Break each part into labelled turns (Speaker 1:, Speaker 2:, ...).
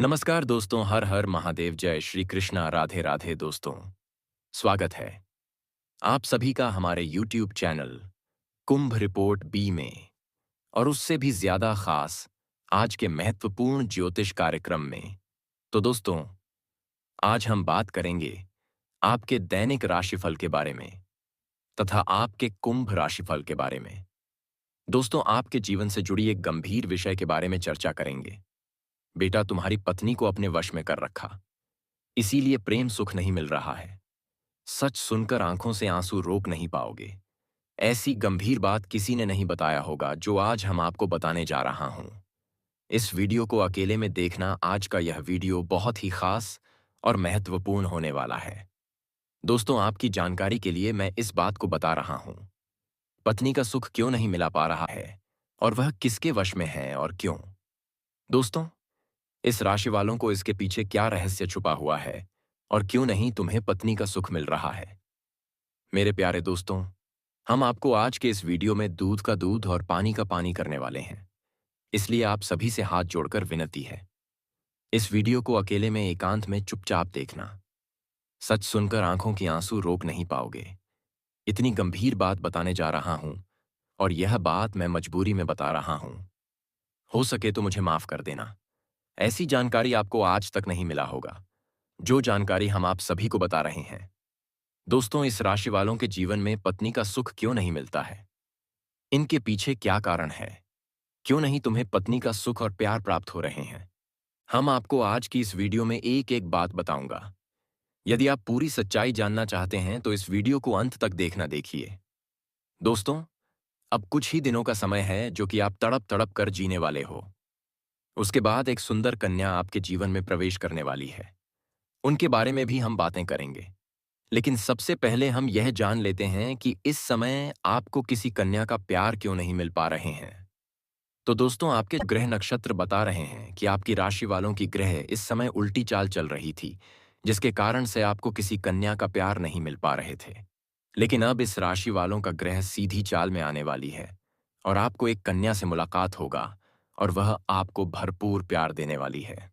Speaker 1: नमस्कार दोस्तों, हर हर महादेव, जय श्री कृष्णा, राधे राधे दोस्तों। स्वागत है आप सभी का हमारे YouTube चैनल कुंभ रिपोर्ट बी में, और उससे भी ज्यादा खास आज के महत्वपूर्ण ज्योतिष कार्यक्रम में। तो दोस्तों, आज हम बात करेंगे आपके दैनिक राशिफल के बारे में तथा आपके कुंभ राशिफल के बारे में। दोस्तों, आपके जीवन से जुड़ी एक गंभीर विषय के बारे में चर्चा करेंगे। बेटा, तुम्हारी पत्नी को अपने वश में कर रखा, इसीलिए प्रेम सुख नहीं मिल रहा है। सच सुनकर आंखों से आंसू रोक नहीं पाओगे। ऐसी गंभीर बात किसी ने नहीं बताया होगा जो आज हम आपको बताने जा रहा हूं। इस वीडियो को अकेले में देखना। आज का यह वीडियो बहुत ही खास और महत्वपूर्ण होने वाला है। दोस्तों, आपकी जानकारी के लिए मैं इस बात को बता रहा हूं। पत्नी का सुख क्यों नहीं मिला पा रहा है और वह किसके वश में है और क्यों। दोस्तों, इस राशि वालों को इसके पीछे क्या रहस्य छुपा हुआ है और क्यों नहीं तुम्हें पत्नी का सुख मिल रहा है। मेरे प्यारे दोस्तों, हम आपको आज के इस वीडियो में दूध का दूध और पानी का पानी करने वाले हैं। इसलिए आप सभी से हाथ जोड़कर विनती है, इस वीडियो को अकेले में एकांत में चुपचाप देखना। सच सुनकर आंखों की आंसू रोक नहीं पाओगे। इतनी गंभीर बात बताने जा रहा हूं, और यह बात मैं मजबूरी में बता रहा हूं। हो सके तो मुझे माफ कर देना। ऐसी जानकारी आपको आज तक नहीं मिला होगा, जो जानकारी हम आप सभी को बता रहे हैं। दोस्तों, इस राशि वालों के जीवन में पत्नी का सुख क्यों नहीं मिलता है, इनके पीछे क्या कारण है, क्यों नहीं तुम्हें पत्नी का सुख और प्यार प्राप्त हो रहे हैं, हम आपको आज की इस वीडियो में एक एक बात बताऊंगा। यदि आप पूरी सच्चाई जानना चाहते हैं तो इस वीडियो को अंत तक देखना। देखिए दोस्तों, अब कुछ ही दिनों का समय है जो कि आप तड़प तड़प कर जीने वाले हो। उसके बाद एक सुंदर कन्या आपके जीवन में प्रवेश करने वाली है। उनके बारे में भी हम बातें करेंगे, लेकिन सबसे पहले हम यह जान लेते हैं कि इस समय आपको किसी कन्या का प्यार क्यों नहीं मिल पा रहे हैं। तो दोस्तों, आपके ग्रह नक्षत्र बता रहे हैं कि आपकी राशि वालों की ग्रह इस समय उल्टी चाल चल रही थी, जिसके कारण से आपको किसी कन्या का प्यार नहीं मिल पा रहे थे। लेकिन अब इस राशि वालों का ग्रह सीधी चाल में आने वाली है, और आपको एक कन्या से मुलाकात होगा, और वह आपको भरपूर प्यार देने वाली है।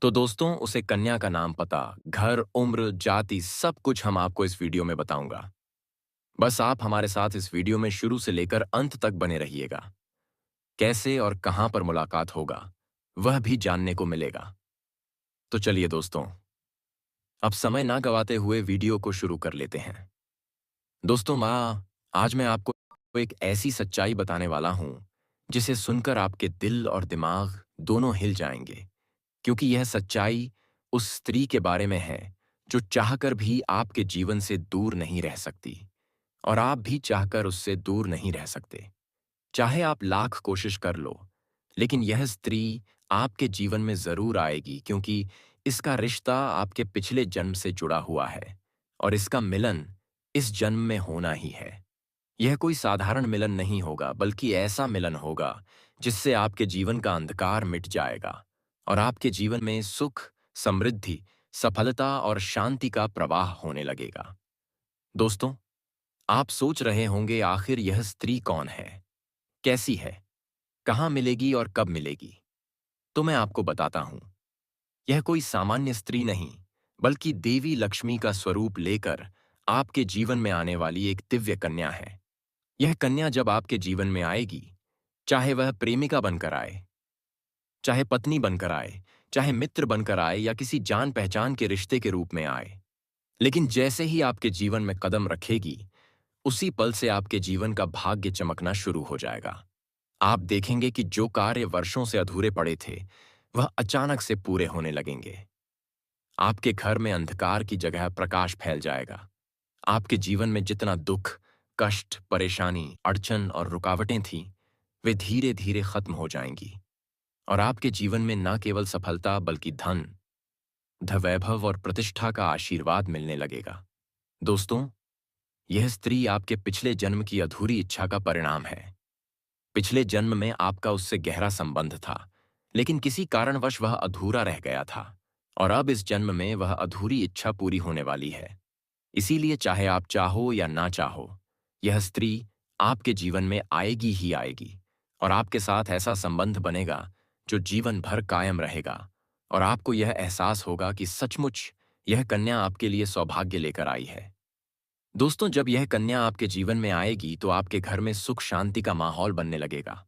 Speaker 1: तो दोस्तों, उसे कन्या का नाम, पता, घर, उम्र, जाति, सब कुछ हम आपको इस वीडियो में बताऊंगा। बस आप हमारे साथ इस वीडियो में शुरू से लेकर अंत तक बने रहिएगा। कैसे और कहां पर मुलाकात होगा, वह भी जानने को मिलेगा। तो चलिए दोस्तों, अब समय ना गवाते हुए वीडियो को शुरू कर लेते हैं। दोस्तों, आज मैं आपको एक ऐसी सच्चाई बताने वाला हूं जिसे सुनकर आपके दिल और दिमाग दोनों हिल जाएंगे, क्योंकि यह सच्चाई उस स्त्री के बारे में है जो चाहकर भी आपके जीवन से दूर नहीं रह सकती, और आप भी चाहकर उससे दूर नहीं रह सकते। चाहे आप लाख कोशिश कर लो, लेकिन यह स्त्री आपके जीवन में जरूर आएगी, क्योंकि इसका रिश्ता आपके पिछले जन्म से जुड़ा हुआ है, और इसका मिलन इस जन्म में होना ही है। यह कोई साधारण मिलन नहीं होगा, बल्कि ऐसा मिलन होगा जिससे आपके जीवन का अंधकार मिट जाएगा और आपके जीवन में सुख, समृद्धि, सफलता और शांति का प्रवाह होने लगेगा। दोस्तों, आप सोच रहे होंगे, आखिर यह स्त्री कौन है, कैसी है, कहाँ मिलेगी और कब मिलेगी। तो मैं आपको बताता हूं। यह कोई सामान्य स्त्री नहीं, बल्कि देवी लक्ष्मी का स्वरूप लेकर आपके जीवन में आने वाली एक दिव्य कन्या है। यह कन्या जब आपके जीवन में आएगी, चाहे वह प्रेमिका बनकर आए, चाहे पत्नी बनकर आए, चाहे मित्र बनकर आए, या किसी जान पहचान के रिश्ते के रूप में आए, लेकिन जैसे ही आपके जीवन में कदम रखेगी, उसी पल से आपके जीवन का भाग्य चमकना शुरू हो जाएगा। आप देखेंगे कि जो कार्य वर्षों से अधूरे पड़े थे, वह अचानक से पूरे होने लगेंगे। आपके घर में अंधकार की जगह प्रकाश फैल जाएगा। आपके जीवन में जितना दुख, कष्ट, परेशानी, अड़चन और रुकावटें थीं, वे धीरे धीरे खत्म हो जाएंगी, और आपके जीवन में न केवल सफलता, बल्कि धन, वैभव और प्रतिष्ठा का आशीर्वाद मिलने लगेगा। दोस्तों, यह स्त्री आपके पिछले जन्म की अधूरी इच्छा का परिणाम है। पिछले जन्म में आपका उससे गहरा संबंध था, लेकिन किसी कारणवश वह अधूरा रह गया था, और अब इस जन्म में वह अधूरी इच्छा पूरी होने वाली है। इसीलिए चाहे आप चाहो या ना चाहो, यह स्त्री आपके जीवन में आएगी ही आएगी, और आपके साथ ऐसा संबंध बनेगा जो जीवन भर कायम रहेगा, और आपको यह एहसास होगा कि सचमुच यह कन्या आपके लिए सौभाग्य लेकर आई है। दोस्तों, जब यह कन्या आपके जीवन में आएगी तो आपके घर में सुख शांति का माहौल बनने लगेगा।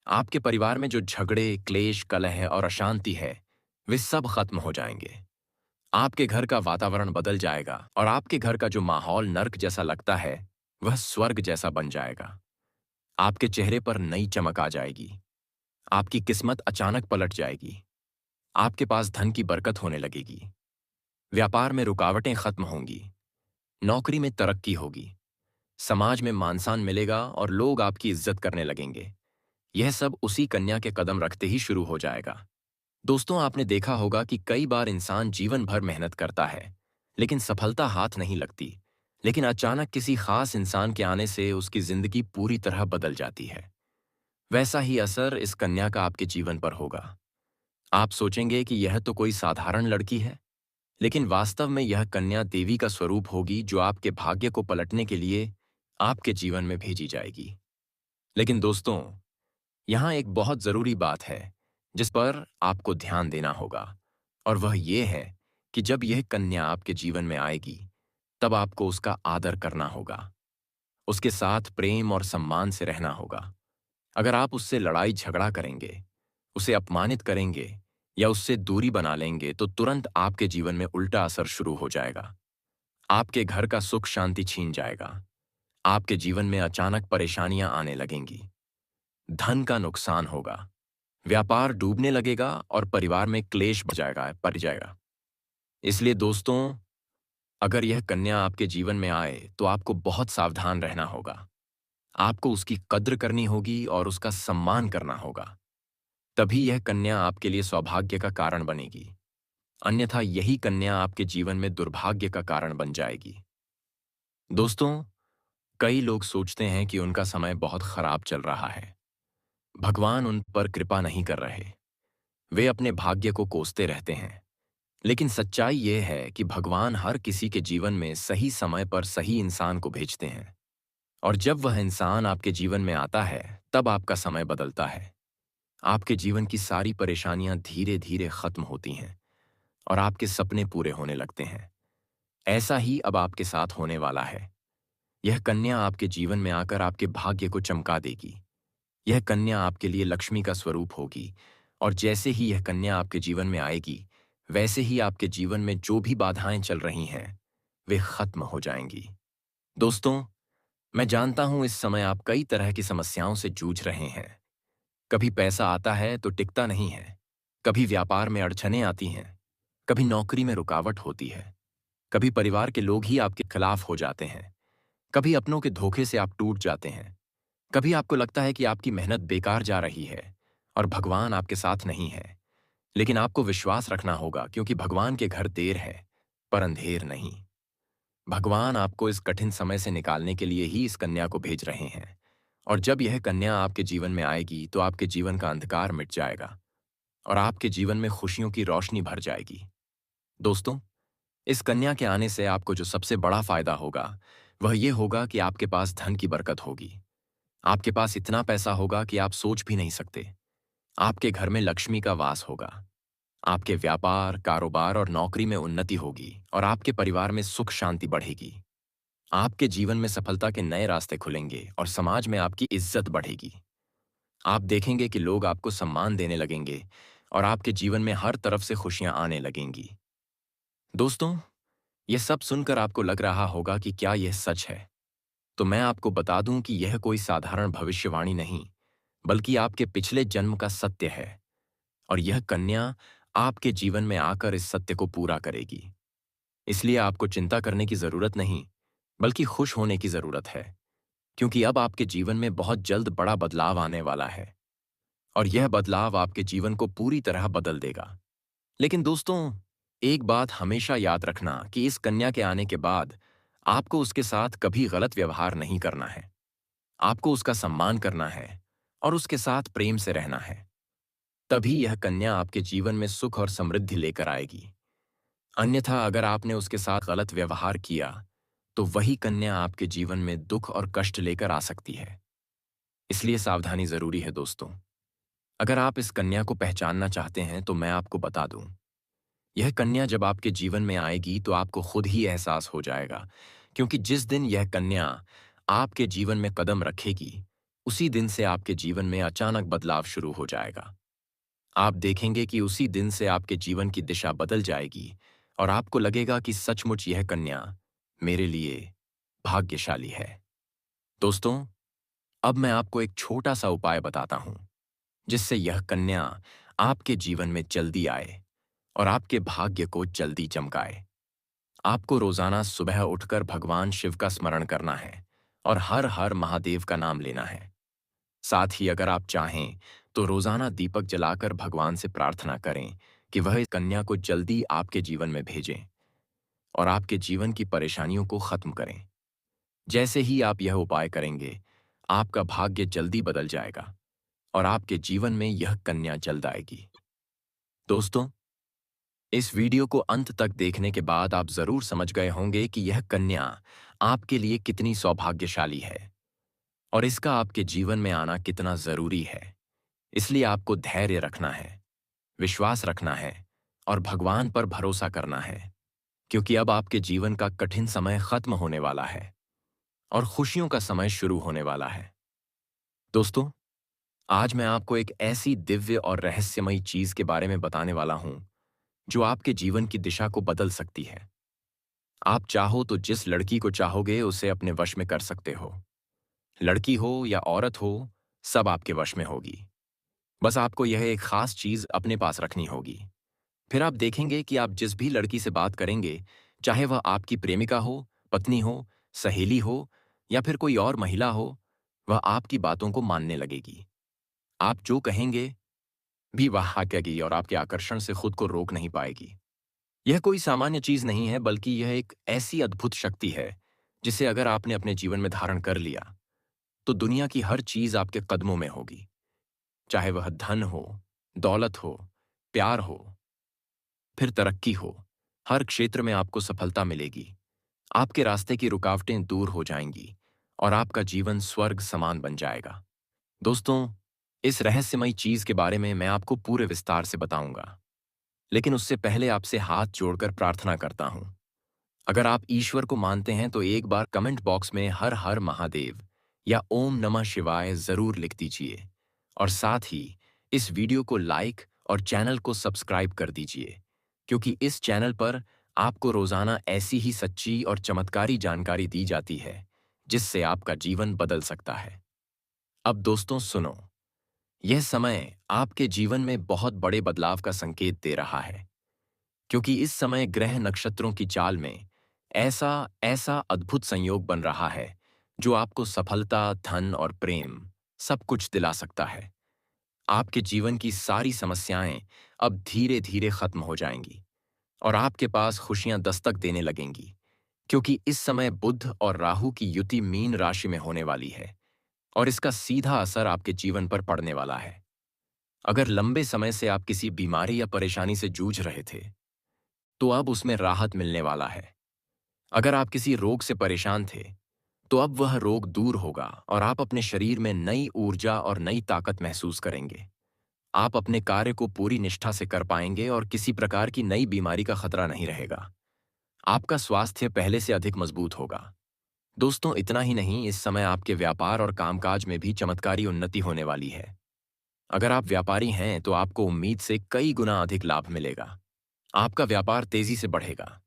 Speaker 1: आपके परिवार में जो झगड़े, क्लेश, कलह और अशांति है, वे सब खत्म हो जाएंगे। आपके घर का वातावरण बदल जाएगा और आपके घर का जो माहौल नर्क जैसा लगता है, वह स्वर्ग जैसा बन जाएगा। आपके चेहरे पर नई चमक आ जाएगी। आपकी किस्मत अचानक पलट जाएगी। आपके पास धन की बरकत होने लगेगी। व्यापार में रुकावटें खत्म होंगी। नौकरी में तरक्की होगी। समाज में मान सम्मान मिलेगा और लोग आपकी इज्जत करने लगेंगे। यह सब उसी कन्या के कदम रखते ही शुरू हो जाएगा। दोस्तों, आपने देखा होगा कि कई बार इंसान जीवन भर मेहनत करता है, लेकिन सफलता हाथ नहीं लगती। लेकिन अचानक किसी खास इंसान के आने से उसकी जिंदगी पूरी तरह बदल जाती है। वैसा ही असर इस कन्या का आपके जीवन पर होगा। आप सोचेंगे कि यह तो कोई साधारण लड़की है, लेकिन वास्तव में यह कन्या देवी का स्वरूप होगी जो आपके भाग्य को पलटने के लिए आपके जीवन में भेजी जाएगी। लेकिन दोस्तों, यहाँ एक बहुत जरूरी बात है जिस पर आपको ध्यान देना होगा, और वह ये है कि जब यह कन्या आपके जीवन में आएगी, तब आपको उसका आदर करना होगा। उसके साथ प्रेम और सम्मान से रहना होगा। अगर आप उससे लड़ाई झगड़ा करेंगे, उसे अपमानित करेंगे या उससे दूरी बना लेंगे, तो तुरंत आपके जीवन में उल्टा असर शुरू हो जाएगा। आपके घर का सुख शांति छीन जाएगा। आपके जीवन में अचानक परेशानियां आने लगेंगी। धन का नुकसान होगा। व्यापार डूबने लगेगा और परिवार में क्लेश बढ़ जाएगा। इसलिए दोस्तों, अगर यह कन्या आपके जीवन में आए तो आपको बहुत सावधान रहना होगा। आपको उसकी कद्र करनी होगी और उसका सम्मान करना होगा। तभी यह कन्या आपके लिए सौभाग्य का कारण बनेगी। अन्यथा यही कन्या आपके जीवन में दुर्भाग्य का कारण बन जाएगी। दोस्तों, कई लोग सोचते हैं कि उनका समय बहुत खराब चल रहा है। भगवान उन पर कृपा नहीं कर रहे। वे अपने भाग्य को कोसते रहते हैं। लेकिन सच्चाई यह है कि भगवान हर किसी के जीवन में सही समय पर सही इंसान को भेजते हैं। और जब वह इंसान आपके जीवन में आता है, तब आपका समय बदलता है। आपके जीवन की सारी परेशानियां धीरे धीरे खत्म होती हैं और आपके सपने पूरे होने लगते हैं। ऐसा ही अब आपके साथ होने वाला है। यह कन्या आपके जीवन में आकर आपके भाग्य को चमका देगी। यह कन्या आपके लिए लक्ष्मी का स्वरूप होगी, और जैसे ही यह कन्या आपके जीवन में आएगी, वैसे ही आपके जीवन में जो भी बाधाएं चल रही हैं, वे खत्म हो जाएंगी। दोस्तों, मैं जानता हूं इस समय आप कई तरह की समस्याओं से जूझ रहे हैं। कभी पैसा आता है तो टिकता नहीं है। कभी व्यापार में अड़चनें आती हैं। कभी नौकरी में रुकावट होती है। कभी परिवार के लोग ही आपके खिलाफ हो जाते हैं। कभी अपनों के धोखे से आप टूट जाते हैं। कभी आपको लगता है कि आपकी मेहनत बेकार जा रही है और भगवान आपके साथ नहीं है। लेकिन आपको विश्वास रखना होगा, क्योंकि भगवान के घर देर है पर अंधेर नहीं। भगवान आपको इस कठिन समय से निकालने के लिए ही इस कन्या को भेज रहे हैं। और जब यह कन्या आपके जीवन में आएगी तो आपके जीवन का अंधकार मिट जाएगा और आपके जीवन में खुशियों की रोशनी भर जाएगी। दोस्तों, इस कन्या के आने से आपको जो सबसे बड़ा फायदा होगा, वह यह होगा कि आपके पास धन की बरकत होगी। आपके पास इतना पैसा होगा कि आप सोच भी नहीं सकते। आपके घर में लक्ष्मी का वास होगा। आपके व्यापार, कारोबार और नौकरी में उन्नति होगी और आपके परिवार में सुख शांति बढ़ेगी। आपके जीवन में सफलता के नए रास्ते खुलेंगे और समाज में आपकी इज्जत बढ़ेगी। आप देखेंगे कि लोग आपको सम्मान देने लगेंगे और आपके जीवन में हर तरफ से खुशियां आने लगेंगी। दोस्तों, यह सब सुनकर आपको लग रहा होगा कि क्या यह सच है? तो मैं आपको बता दूं कि यह कोई साधारण भविष्यवाणी नहीं, बल्कि आपके पिछले जन्म का सत्य है। और यह कन्या आपके जीवन में आकर इस सत्य को पूरा करेगी। इसलिए आपको चिंता करने की जरूरत नहीं, बल्कि खुश होने की जरूरत है, क्योंकि अब आपके जीवन में बहुत जल्द बड़ा बदलाव आने वाला है और यह बदलाव आपके जीवन को पूरी तरह बदल देगा। लेकिन दोस्तों, एक बात हमेशा याद रखना कि इस कन्या के आने के बाद आपको उसके साथ कभी गलत व्यवहार नहीं करना है। आपको उसका सम्मान करना है और उसके साथ प्रेम से रहना है। तभी यह कन्या आपके जीवन में सुख और समृद्धि लेकर आएगी। अन्यथा अगर आपने उसके साथ गलत व्यवहार किया, तो वही कन्या आपके जीवन में दुख और कष्ट लेकर आ सकती है। इसलिए सावधानी जरूरी है दोस्तों। अगर आप इस कन्या को पहचानना चाहते हैं तो मैं आपको बता दूं, यह कन्या जब आपके जीवन में आएगी तो आपको खुद ही एहसास हो जाएगा, क्योंकि जिस दिन यह कन्या आपके जीवन में कदम रखेगी, उसी दिन से आपके जीवन में अचानक बदलाव शुरू हो जाएगा। आप देखेंगे कि उसी दिन से आपके जीवन की दिशा बदल जाएगी और आपको लगेगा कि सचमुच यह कन्या मेरे लिए भाग्यशाली है। दोस्तों, अब मैं आपको एक छोटा सा उपाय बताता हूं, जिससे यह कन्या आपके जीवन में जल्दी आए और आपके भाग्य को जल्दी चमकाए। आपको रोजाना सुबह उठकर भगवान शिव का स्मरण करना है और हर हर महादेव का नाम लेना है। साथ ही अगर आप चाहें तो रोजाना दीपक जलाकर भगवान से प्रार्थना करें कि वह इस कन्या को जल्दी आपके जीवन में भेजें और आपके जीवन की परेशानियों को खत्म करें। जैसे ही आप यह उपाय करेंगे, आपका भाग्य जल्दी बदल जाएगा और आपके जीवन में यह कन्या जल्द आएगी। दोस्तों, इस वीडियो को अंत तक देखने के बाद आप जरूर समझ गए होंगे कि यह कन्या आपके लिए कितनी सौभाग्यशाली है और इसका आपके जीवन में आना कितना जरूरी है। इसलिए आपको धैर्य रखना है, विश्वास रखना है और भगवान पर भरोसा करना है, क्योंकि अब आपके जीवन का कठिन समय खत्म होने वाला है और खुशियों का समय शुरू होने वाला है। दोस्तों, आज मैं आपको एक ऐसी दिव्य और रहस्यमयी चीज के बारे में बताने वाला हूं जो आपके जीवन की दिशा को बदल सकती है। आप चाहो तो जिस लड़की को चाहोगे उसे अपने वश में कर सकते हो। लड़की हो या औरत हो, सब आपके वश में होगी। बस आपको यह एक खास चीज अपने पास रखनी होगी। फिर आप देखेंगे कि आप जिस भी लड़की से बात करेंगे, चाहे वह आपकी प्रेमिका हो, पत्नी हो, सहेली हो या फिर कोई और महिला हो, वह आपकी बातों को मानने लगेगी। आप जो कहेंगे भी वह हाँ कहेगी और आपके आकर्षण से खुद को रोक नहीं पाएगी। यह कोई सामान्य चीज नहीं है, बल्कि यह एक ऐसी अद्भुत शक्ति है जिसे अगर आपने अपने जीवन में धारण कर लिया तो दुनिया की हर चीज आपके कदमों में होगी। चाहे वह धन हो, दौलत हो, प्यार हो, फिर तरक्की हो, हर क्षेत्र में आपको सफलता मिलेगी। आपके रास्ते की रुकावटें दूर हो जाएंगी और आपका जीवन स्वर्ग समान बन जाएगा। दोस्तों, इस रहस्यमयी चीज के बारे में मैं आपको पूरे विस्तार से बताऊंगा, लेकिन उससे पहले आपसे हाथ जोड़कर प्रार्थना करता हूं। अगर आप ईश्वर को मानते हैं तो एक बार कमेंट बॉक्स में हर हर महादेव या ओम नमः शिवाय जरूर लिख दीजिए और साथ ही इस वीडियो को लाइक और चैनल को सब्सक्राइब कर दीजिए, क्योंकि इस चैनल पर आपको रोजाना ऐसी ही सच्ची और चमत्कारी जानकारी दी जाती है जिससे आपका जीवन बदल सकता है। अब दोस्तों सुनो, यह समय आपके जीवन में बहुत बड़े बदलाव का संकेत दे रहा है, क्योंकि इस समय ग्रह नक्षत्रों की चाल में ऐसा ऐसा अद्भुत संयोग बन रहा है जो आपको सफलता, धन और प्रेम सब कुछ दिला सकता है। आपके जीवन की सारी समस्याएं अब धीरे धीरे खत्म हो जाएंगी और आपके पास खुशियां दस्तक देने लगेंगी, क्योंकि इस समय बुध और राहु की युति मीन राशि में होने वाली है और इसका सीधा असर आपके जीवन पर पड़ने वाला है। अगर लंबे समय से आप किसी बीमारी या परेशानी से जूझ रहे थे, तो अब उसमें राहत मिलने वाला है। अगर आप किसी रोग से परेशान थे, तो अब वह रोग दूर होगा और आप अपने शरीर में नई ऊर्जा और नई ताकत महसूस करेंगे। आप अपने कार्य को पूरी निष्ठा से कर पाएंगे और किसी प्रकार की नई बीमारी का खतरा नहीं रहेगा। आपका स्वास्थ्य पहले से अधिक मजबूत होगा। दोस्तों, इतना ही नहीं, इस समय आपके व्यापार और कामकाज में भी चमत्कारी उन्नति होने वाली है। अगर आप व्यापारी हैं तो आपको उम्मीद से कई गुना अधिक लाभ मिलेगा। आपका व्यापार तेजी से बढ़ेगा।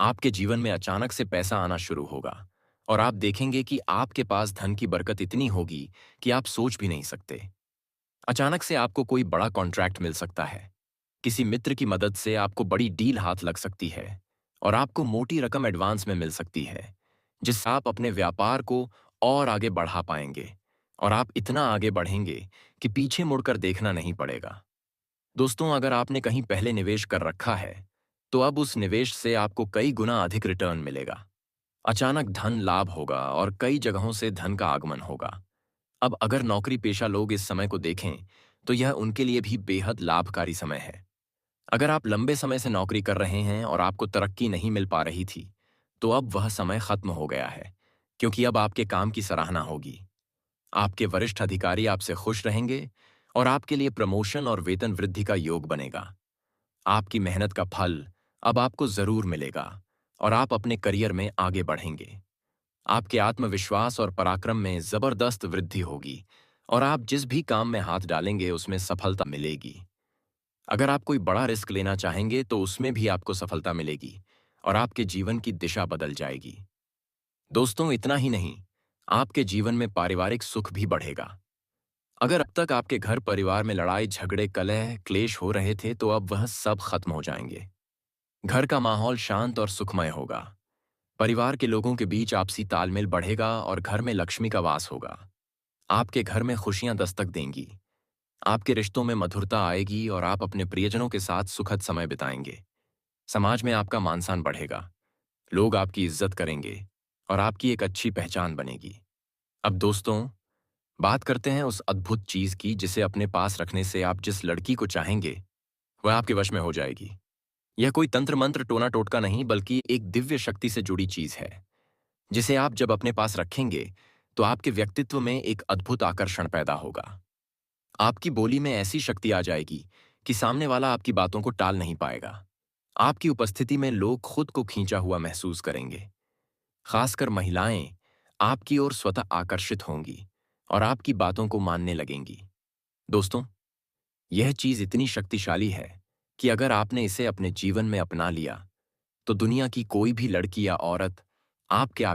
Speaker 1: आपके जीवन में अचानक से पैसा आना शुरू होगा और आप देखेंगे कि आपके पास धन की बरकत इतनी होगी कि आप सोच भी नहीं सकते। अचानक से आपको कोई बड़ा कॉन्ट्रैक्ट मिल सकता है। किसी मित्र की मदद से आपको बड़ी डील हाथ लग सकती है और आपको मोटी रकम एडवांस में मिल सकती है, जिससे आप अपने व्यापार को और आगे बढ़ा पाएंगे और आप इतना आगे बढ़ेंगे कि पीछे मुड़कर देखना नहीं पड़ेगा। दोस्तों, अगर आपने कहीं पहले निवेश कर रखा है, तो अब उस निवेश से आपको कई गुना अधिक रिटर्न मिलेगा। अचानक धन लाभ होगा और कई जगहों से धन का आगमन होगा। अब अगर नौकरी पेशा लोग इस समय को देखें, तो यह उनके लिए भी बेहद लाभकारी समय है। अगर आप लंबे समय से नौकरी कर रहे हैं और आपको तरक्की नहीं मिल पा रही थी, तो अब वह समय खत्म हो गया है, क्योंकि अब आपके काम की सराहना होगी। आपके वरिष्ठ अधिकारी आपसे खुश रहेंगे और आपके लिए प्रमोशन और वेतन वृद्धि का योग बनेगा। आपकी मेहनत का फल अब आपको जरूर मिलेगा और आप अपने करियर में आगे बढ़ेंगे। आपके आत्मविश्वास और पराक्रम में जबरदस्त वृद्धि होगी और आप जिस भी काम में हाथ डालेंगे उसमें सफलता मिलेगी। अगर आप कोई बड़ा रिस्क लेना चाहेंगे तो उसमें भी आपको सफलता मिलेगी और आपके जीवन की दिशा बदल जाएगी। दोस्तों, इतना ही नहीं, आपके जीवन में पारिवारिक सुख भी बढ़ेगा। अगर अब तक आपके घर परिवार में लड़ाई झगड़े कलह क्लेश हो रहे थे तो अब वह सब खत्म हो जाएंगे। घर का माहौल शांत और सुखमय होगा। परिवार के लोगों के बीच आपसी तालमेल बढ़ेगा और घर में लक्ष्मी का वास होगा। आपके घर में खुशियां दस्तक देंगी। आपके रिश्तों में मधुरता आएगी और आप अपने प्रियजनों के साथ सुखद समय बिताएंगे। समाज में आपका मान-सम्मान बढ़ेगा। लोग आपकी इज्जत करेंगे और आपकी एक अच्छी पहचान बनेगी। अब दोस्तों, बात करते हैं उस अद्भुत चीज की जिसे अपने पास रखने से आप जिस लड़की को चाहेंगे वह आपके वश में हो जाएगी। यह कोई तंत्र मंत्र टोना टोटका नहीं बल्कि एक दिव्य शक्ति से जुड़ी चीज है जिसे आप जब अपने पास रखेंगे तो आपके व्यक्तित्व में एक अद्भुत आकर्षण पैदा होगा। आपकी बोली में ऐसी शक्ति आ जाएगी कि सामने वाला आपकी बातों को टाल नहीं पाएगा। आपकी उपस्थिति में लोग खुद को खींचा हुआ महसूस करेंगे। खासकर महिलाएं आपकी ओर स्वतः आकर्षित होंगी और आपकी बातों को मानने लगेंगी। दोस्तों, यह चीज इतनी शक्तिशाली है कि अगर आपने इसे अपने जीवन में अपना लिया तो दुनिया की कोई भी लड़की या औरत आपके